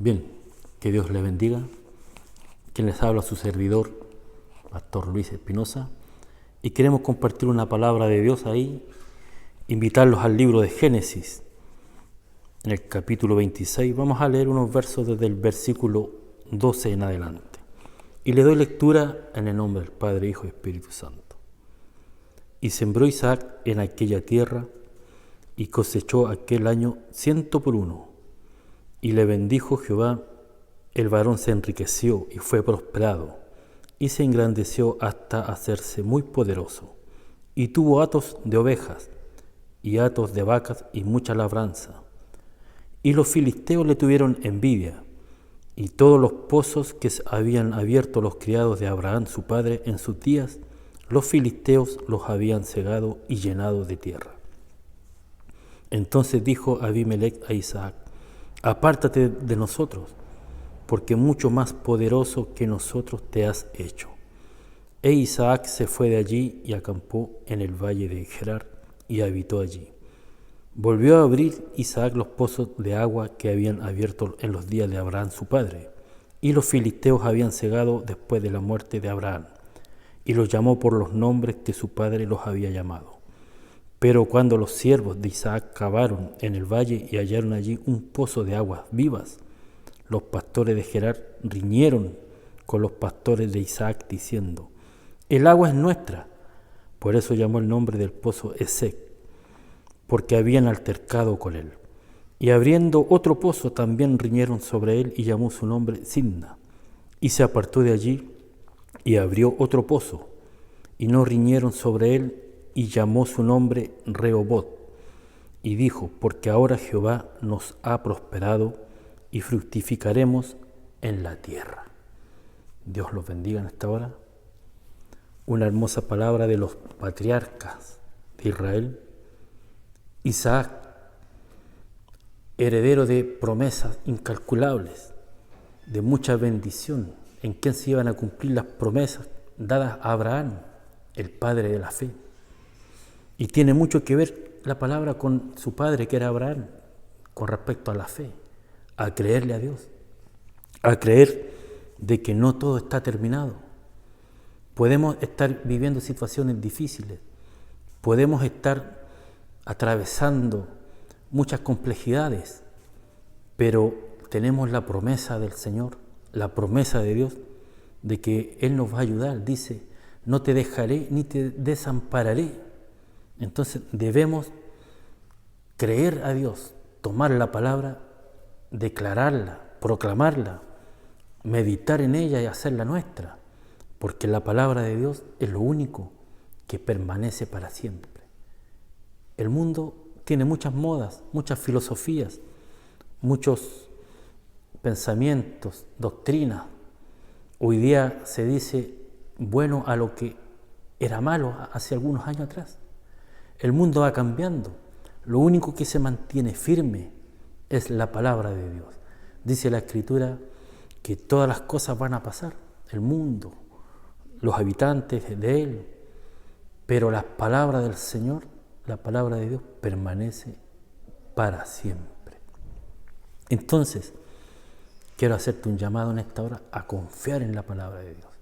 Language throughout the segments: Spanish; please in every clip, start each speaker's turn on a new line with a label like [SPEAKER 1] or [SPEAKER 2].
[SPEAKER 1] Bien, que Dios le bendiga. Quien les habla, su servidor, Pastor Luis Espinosa, y queremos compartir una palabra de Dios ahí, invitarlos al libro de Génesis, en el capítulo 26. Vamos a leer unos versos desde el versículo 12 en adelante. Y le doy lectura en el nombre del Padre, Hijo y Espíritu Santo. Y sembró Isaac en aquella tierra, y cosechó aquel año 100 por 1. Y le bendijo Jehová, el varón se enriqueció y fue prosperado, y se engrandeció hasta hacerse muy poderoso, y tuvo hatos de ovejas, y hatos de vacas, y mucha labranza. Y los filisteos le tuvieron envidia, y todos los pozos que habían abierto los criados de Abraham su padre en sus días, los filisteos los habían cegado y llenado de tierra. Entonces dijo Abimelech a Isaac: apártate de nosotros, porque mucho más poderoso que nosotros te has hecho. E Isaac se fue de allí y acampó en el valle de Gerar y habitó allí. Volvió a abrir Isaac los pozos de agua que habían abierto en los días de Abraham su padre, y los filisteos habían cegado después de la muerte de Abraham, y los llamó por los nombres que su padre los había llamado. Pero cuando los siervos de Isaac cavaron en el valle y hallaron allí un pozo de aguas vivas, los pastores de Gerar riñeron con los pastores de Isaac diciendo: el agua es nuestra. Por eso llamó el nombre del pozo Esek, porque habían altercado con él. Y abriendo otro pozo también riñeron sobre él y llamó su nombre Sidna. Y se apartó de allí y abrió otro pozo, y no riñeron sobre él, y llamó su nombre Rehobot. Y dijo: porque ahora Jehová nos ha prosperado y fructificaremos en la tierra. Dios los bendiga en esta hora. Una hermosa palabra de los patriarcas de Israel. Isaac, heredero de promesas incalculables, de mucha bendición, en quien se iban a cumplir las promesas dadas a Abraham, el padre de la fe. Y tiene mucho que ver la palabra con su padre, que era Abraham, con respecto a la fe, a creerle a Dios, a creer de que no todo está terminado. Podemos estar viviendo situaciones difíciles, podemos estar atravesando muchas complejidades, pero tenemos la promesa del Señor, la promesa de Dios, de que Él nos va a ayudar. Dice: no te dejaré ni te desampararé. Entonces debemos creer a Dios, tomar la palabra, declararla, proclamarla, meditar en ella y hacerla nuestra, porque la palabra de Dios es lo único que permanece para siempre. El mundo tiene muchas modas, muchas filosofías, muchos pensamientos, doctrinas. Hoy día se dice bueno a lo que era malo hace algunos años atrás. El mundo va cambiando. Lo único que se mantiene firme es la palabra de Dios. Dice la Escritura que todas las cosas van a pasar, el mundo, los habitantes de él, pero la palabra del Señor, la palabra de Dios, permanece para siempre. Entonces, quiero hacerte un llamado en esta hora a confiar en la palabra de Dios,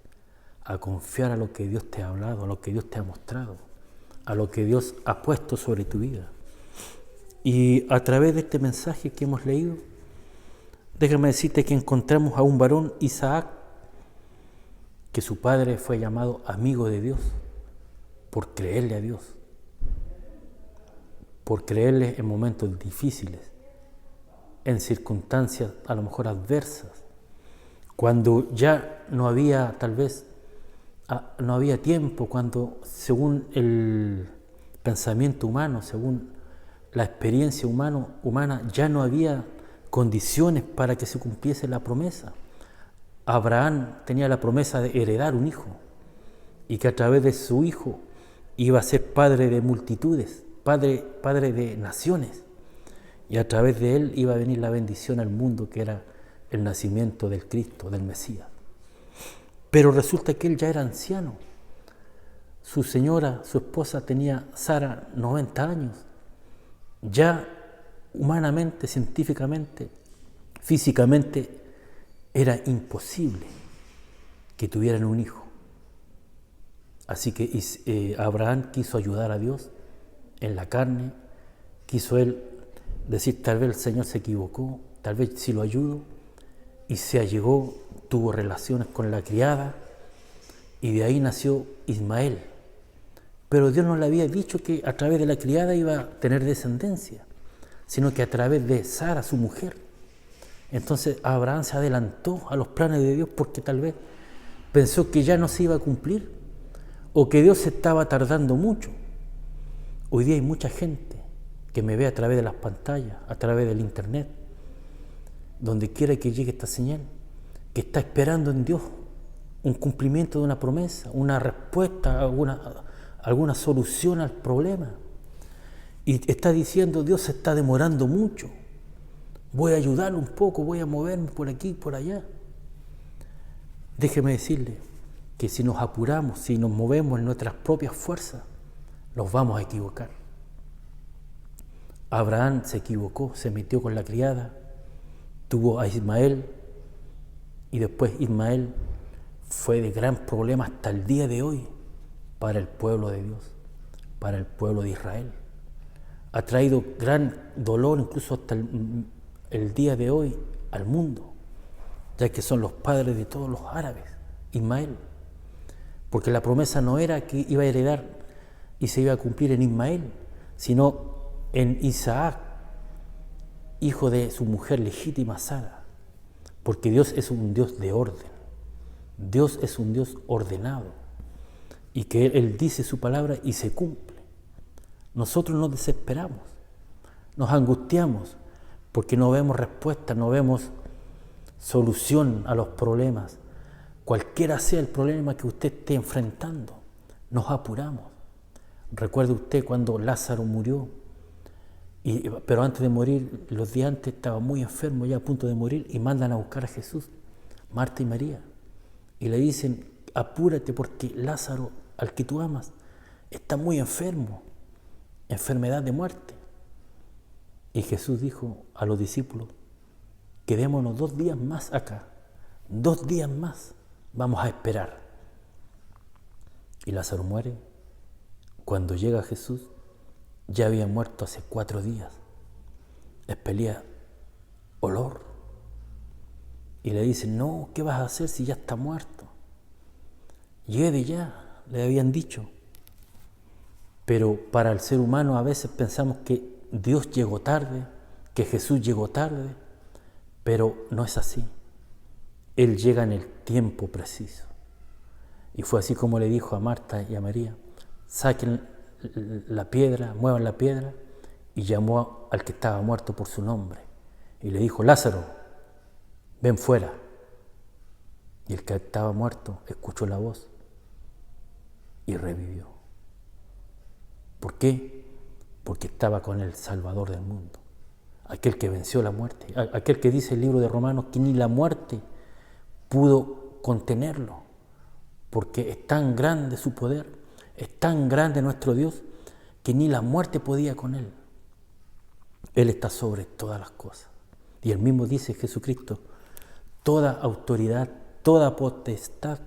[SPEAKER 1] a confiar a lo que Dios te ha hablado, a lo que Dios te ha mostrado, a lo que Dios ha puesto sobre tu vida. Y a través de este mensaje que hemos leído, déjame decirte que encontramos a un varón, Isaac, que su padre fue llamado amigo de Dios por creerle a Dios, por creerle en momentos difíciles, en circunstancias a lo mejor adversas, cuando ya no había tal vez no había tiempo, cuando según el pensamiento humano, según la experiencia humana, ya no había condiciones para que se cumpliese la promesa. Abraham tenía la promesa de heredar un hijo, y que a través de su hijo iba a ser padre de multitudes, padre de naciones, y a través de él iba a venir la bendición al mundo, que era el nacimiento del Cristo, del Mesías. Pero resulta que él ya era anciano. Su señora, su esposa, tenía, Sara, 90 años. Ya humanamente, científicamente, Físicamente era imposible que tuvieran un hijo. Así que Abraham quiso ayudar a Dios en la carne, quiso él decir, tal vez el Señor se equivocó, tal vez si lo ayudo, y se allegó, tuvo relaciones con la criada, y de ahí nació Ismael. Pero Dios no le había dicho que a través de la criada iba a tener descendencia, sino que a través de Sara, su mujer. Entonces Abraham se adelantó a los planes de Dios porque tal vez pensó que ya no se iba a cumplir o que Dios se estaba tardando mucho. Hoy día hay mucha gente que me ve a través de las pantallas, a través del internet, donde quiera que llegue esta señal, que está esperando en Dios un cumplimiento de una promesa, una respuesta, alguna solución al problema. Y está diciendo, Dios se está demorando mucho, voy a ayudarlo un poco, voy a moverme por aquí, por allá. Déjeme decirle que si nos apuramos, si nos movemos en nuestras propias fuerzas, nos vamos a equivocar. Abraham se equivocó, se metió con la criada, tuvo a Ismael, y después Ismael fue de gran problema hasta el día de hoy para el pueblo de Dios, para el pueblo de Israel. Ha traído gran dolor incluso hasta el día de hoy al mundo, ya que son los padres de todos los árabes, Ismael. Porque la promesa no era que iba a heredar y se iba a cumplir en Ismael, sino en Isaac, hijo de su mujer legítima Sara. Porque Dios es un Dios de orden. Dios es un Dios ordenado. Y que Él dice su palabra y se cumple. Nosotros nos desesperamos, nos angustiamos, porque no vemos respuesta, no vemos solución a los problemas. Cualquiera sea el problema que usted esté enfrentando, nos apuramos. Recuerde usted cuando Lázaro murió, pero antes de morir, los días antes estaba muy enfermo, ya a punto de morir, y mandan a buscar a Jesús, Marta y María, y le dicen, apúrate porque Lázaro, al que tú amas, está muy enfermo, enfermedad de muerte. Y Jesús dijo a los discípulos, quedémonos 2 días más acá, 2 días más, vamos a esperar. Y Lázaro muere. Cuando llega Jesús, ya había muerto hace 4 días. Expelía olor. Y le dicen, no, ¿qué vas a hacer si ya está muerto? Lleve ya, le habían dicho. Pero para el ser humano a veces pensamos que Dios llegó tarde, que Jesús llegó tarde, pero no es así. Él llega en el tiempo preciso. Y fue así como le dijo a Marta y a María, saquen la piedra, muevan la piedra, y llamó al que estaba muerto por su nombre. Y le dijo, Lázaro, ven fuera. Y el que estaba muerto escuchó la voz y revivió. ¿Por qué? Porque estaba con el Salvador del mundo, aquel que venció la muerte, aquel que dice el libro de Romanos que ni la muerte pudo contenerlo, porque es tan grande su poder, es tan grande nuestro Dios, que ni la muerte podía con Él. Él está sobre todas las cosas. Y Él mismo dice, Jesucristo, toda autoridad, toda potestad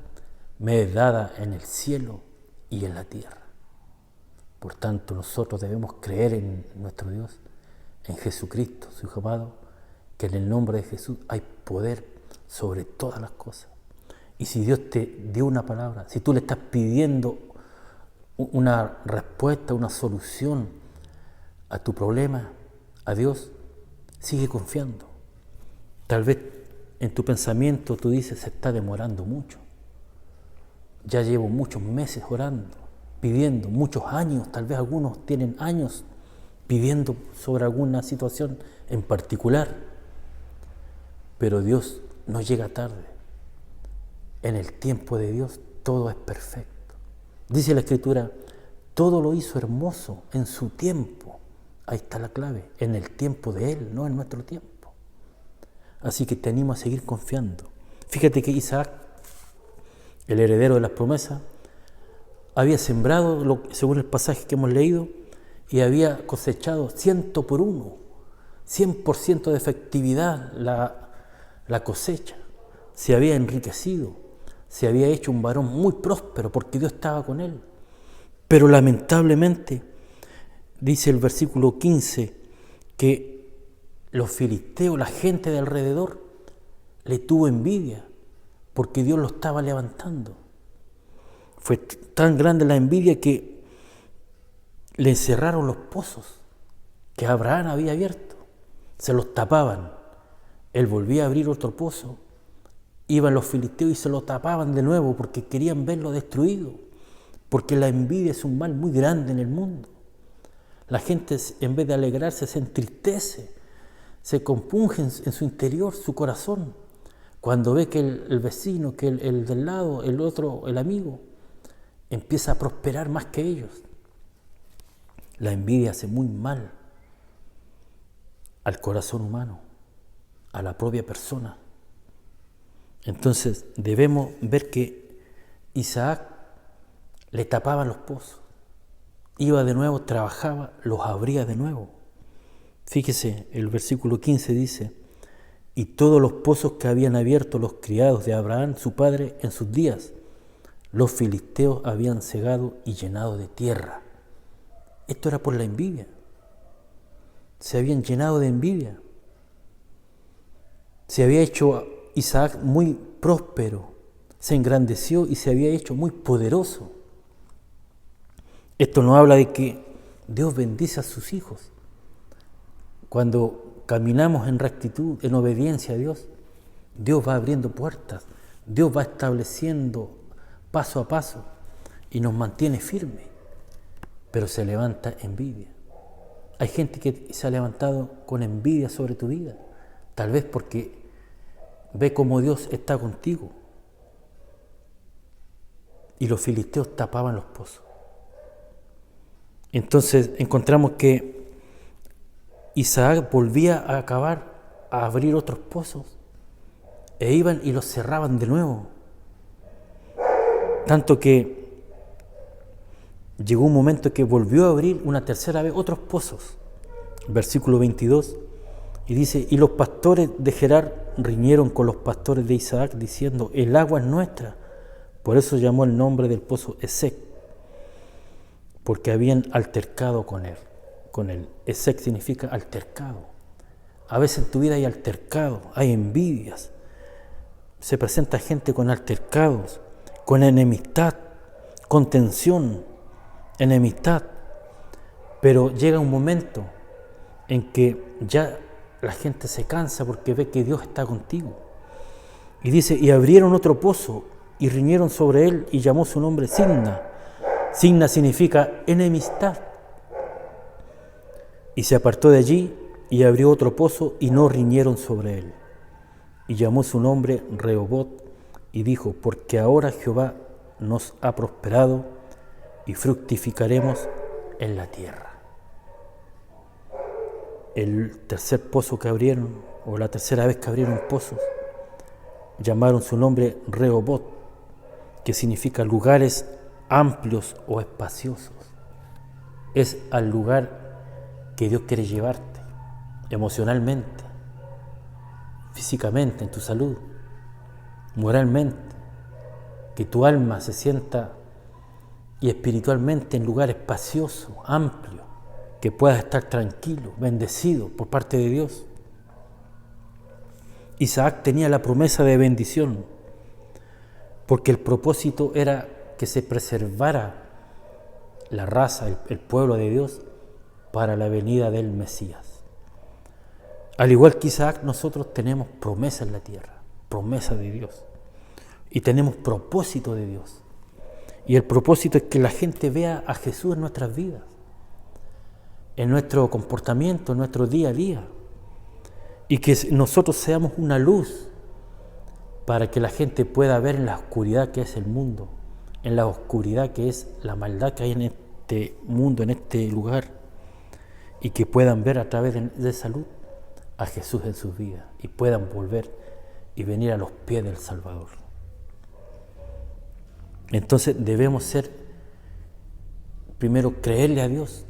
[SPEAKER 1] me es dada en el cielo y en la tierra. Por tanto, nosotros debemos creer en nuestro Dios, en Jesucristo, su Hijo amado, que en el nombre de Jesús hay poder sobre todas las cosas. Y si Dios te dio una palabra, si tú le estás pidiendo una respuesta, una solución a tu problema, a Dios, sigue confiando. Tal vez en tu pensamiento tú dices, se está demorando mucho. Ya llevo muchos meses orando, pidiendo, muchos años, tal vez algunos tienen años pidiendo sobre alguna situación en particular. Pero Dios no llega tarde. En el tiempo de Dios todo es perfecto. Dice la Escritura, todo lo hizo hermoso en su tiempo. Ahí está la clave, en el tiempo de Él, no en nuestro tiempo. Así que te animo a seguir confiando. Fíjate que Isaac, el heredero de las promesas, había sembrado, según el pasaje que hemos leído, y había cosechado 100 por 1, 100% de efectividad la cosecha, se había enriquecido, se había hecho un varón muy próspero porque Dios estaba con él. Pero lamentablemente, dice el versículo 15, que los filisteos, la gente de alrededor, le tuvo envidia porque Dios lo estaba levantando. Fue tan grande la envidia que le encerraron los pozos que Abraham había abierto, se los tapaban. Él volvía a abrir otro pozo, iban los filisteos y se lo tapaban de nuevo porque querían verlo destruido, porque la envidia es un mal muy grande en el mundo. La gente, en vez de alegrarse, se entristece, se compunge en su interior, su corazón, cuando ve que el vecino, que el del lado, el otro, el amigo, empieza a prosperar más que ellos. La envidia hace muy mal al corazón humano, a la propia persona. Entonces debemos ver que Isaac le tapaban los pozos, iba de nuevo, trabajaba, los abría de nuevo. Fíjese, el versículo 15 dice: y todos los pozos que habían abierto los criados de Abraham, su padre, en sus días, los filisteos habían cegado y llenado de tierra. Esto era por la envidia. Se habían llenado de envidia. Se había hecho Isaac muy próspero, se engrandeció y se había hecho muy poderoso. Esto nos habla de que Dios bendice a sus hijos. Cuando caminamos en rectitud, en obediencia a Dios, Dios va abriendo puertas, Dios va estableciendo paso a paso y nos mantiene firmes, pero se levanta envidia. Hay gente que se ha levantado con envidia sobre tu vida, tal vez porque ve cómo Dios está contigo. Y los filisteos tapaban los pozos. Entonces encontramos que Isaac volvía a acabar, a abrir otros pozos, e iban y los cerraban de nuevo. Tanto que llegó un momento que volvió a abrir una tercera vez otros pozos. Versículo 22, y dice: y los pastores de Gerar riñeron con los pastores de Isaac, diciendo: el agua es nuestra. Por eso llamó el nombre del pozo Esek, porque habían altercado con él. Esek significa altercado. A veces en tu vida hay altercado, hay envidias. Se presenta gente con altercados, con enemistad, con tensión, enemistad. Pero llega un momento en que ya la gente se cansa porque ve que Dios está contigo. Y dice: y abrieron otro pozo y riñeron sobre él y llamó su nombre Signa. Signa significa enemistad. Y se apartó de allí y abrió otro pozo y no riñeron sobre él. Y llamó su nombre Rehobot y dijo: porque ahora Jehová nos ha prosperado y fructificaremos en la tierra. El tercer pozo que abrieron, o la tercera vez que abrieron pozos, llamaron su nombre Rehobot, que significa lugares amplios o espaciosos. Es al lugar que Dios quiere llevarte, emocionalmente, físicamente, en tu salud, moralmente, que tu alma se sienta y espiritualmente en lugar espacioso, amplio, que puedas estar tranquilo, bendecido por parte de Dios. Isaac tenía la promesa de bendición, porque el propósito era que se preservara la raza, el pueblo de Dios, para la venida del Mesías. Al igual que Isaac, nosotros tenemos promesa en la tierra, promesa de Dios, y tenemos propósito de Dios. Y el propósito es que la gente vea a Jesús en nuestras vidas, en nuestro comportamiento, en nuestro día a día, y que nosotros seamos una luz para que la gente pueda ver en la oscuridad que es el mundo, en la oscuridad que es la maldad que hay en este mundo, en este lugar, y que puedan ver a través de esa luz a Jesús en sus vidas y puedan volver y venir a los pies del Salvador. Entonces debemos primero creerle a Dios,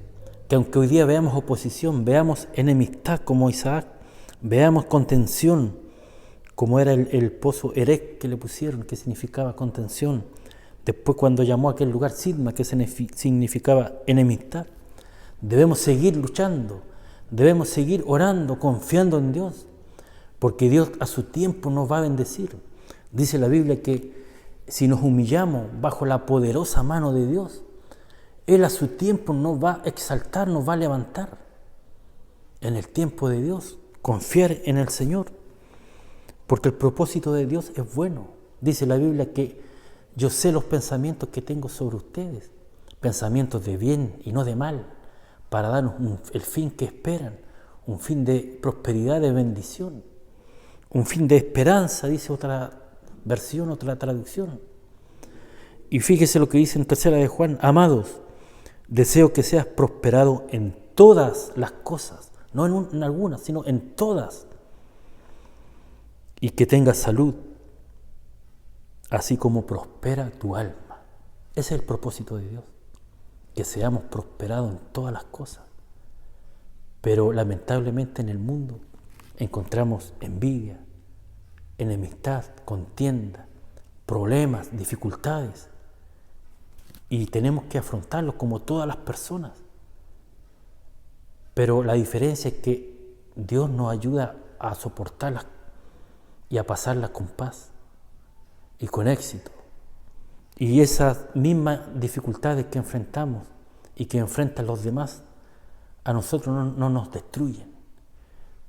[SPEAKER 1] que aunque hoy día veamos oposición, veamos enemistad como Isaac, veamos contención como era el pozo Erec que le pusieron, que significaba contención. Después cuando llamó a aquel lugar Sidma, que significaba enemistad. Debemos seguir luchando, debemos seguir orando, confiando en Dios, porque Dios a su tiempo nos va a bendecir. Dice la Biblia que si nos humillamos bajo la poderosa mano de Dios, Él a su tiempo nos va a exaltar, nos va a levantar. En el tiempo de Dios, confiar en el Señor, porque el propósito de Dios es bueno. Dice la Biblia que yo sé los pensamientos que tengo sobre ustedes, pensamientos de bien y no de mal, para darnos el fin que esperan, un fin de prosperidad, de bendición, un fin de esperanza, dice otra versión, otra traducción. Y fíjese lo que dice en 3 de Juan: amados, deseo que seas prosperado en todas las cosas, no en algunas, sino en todas, y que tengas salud, así como prospera tu alma. Ese es el propósito de Dios, que seamos prosperados en todas las cosas. Pero lamentablemente en el mundo encontramos envidia, enemistad, contienda, problemas, dificultades, y tenemos que afrontarlos como todas las personas. Pero la diferencia es que Dios nos ayuda a soportarlas y a pasarlas con paz y con éxito. Y esas mismas dificultades que enfrentamos y que enfrentan los demás, a nosotros no nos destruyen,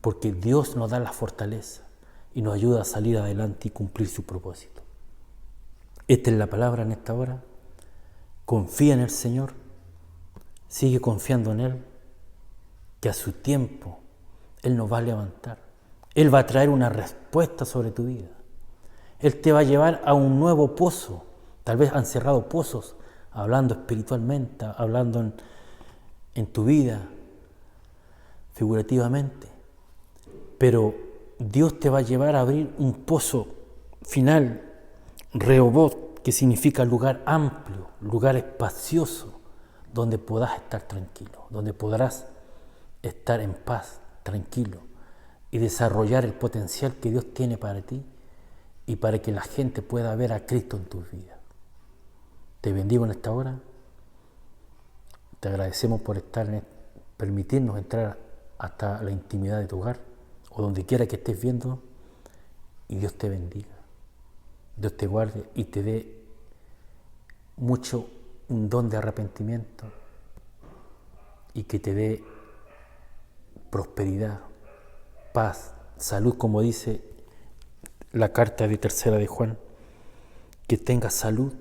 [SPEAKER 1] porque Dios nos da la fortaleza y nos ayuda a salir adelante y cumplir su propósito. Esta es la palabra en esta hora. Confía en el Señor, sigue confiando en Él, que a su tiempo Él nos va a levantar. Él va a traer una respuesta sobre tu vida. Él te va a llevar a un nuevo pozo. Tal vez han cerrado pozos, hablando espiritualmente, hablando en tu vida, figurativamente. Pero Dios te va a llevar a abrir un pozo final, Rehoboth, que significa lugar amplio, lugar espacioso, donde podás estar tranquilo, donde podrás estar en paz, tranquilo, y desarrollar el potencial que Dios tiene para ti y para que la gente pueda ver a Cristo en tu vida. Te bendigo en esta hora. Te agradecemos por permitirnos entrar hasta la intimidad de tu hogar o donde quiera que estés viendo, y Dios te bendiga. Dios te guarde y te dé un don de arrepentimiento, y que te dé prosperidad, paz, salud, como dice la carta de 3 de Juan, que tengas salud,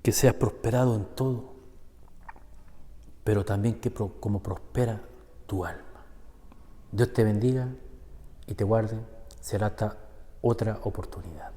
[SPEAKER 1] que seas prosperado en todo, pero también como prospera tu alma. Dios te bendiga y te guarde. Será hasta otra oportunidad.